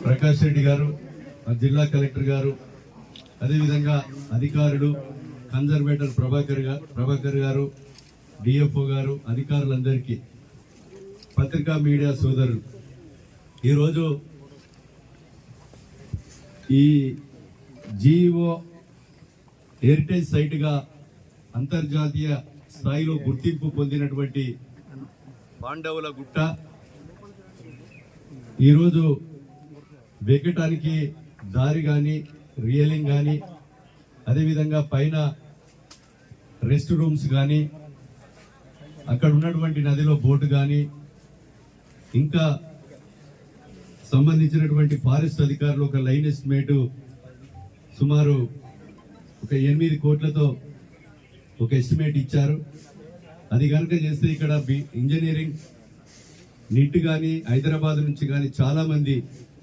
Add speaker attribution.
Speaker 1: ప్రకాష్ రెడ్డి గారు, జిల్లా కలెక్టర్ గారు, అదేవిధంగా అధికారులు, కన్జర్వేటర్ ప్రభాకర్ గారు, డిఎఫ్ఓ గారు, అధికారులందరికీ, పత్రికా మీడియా సోదరులు, ఈరోజు ఈ జీఓ హెరిటేజ్ సైట్గా అంతర్జాతీయ స్థాయిలో గుర్తింపు పొందినటువంటి పాండవుల గుట్ట ఈరోజు వెక్కటానికి దారి కానీ, రియలింగ్ కానీ, అదేవిధంగా పైన రెస్ట్ రూమ్స్ కానీ, అక్కడ ఉన్నటువంటి నదిలో బోటు కానీ, ఇంకా సంబంధించినటువంటి ఫారెస్ట్ అధికారులు ఒక లైన్ ఎస్టిమేటు సుమారు ఒక 8 కోట్లతో ఒక ఎస్టిమేట్ ఇచ్చారు. అది కనుక చేస్తే ఇక్కడ ఇంజనీరింగ్, నిట్ కానీ, హైదరాబాద్ నుంచి కానీ చాలా మంది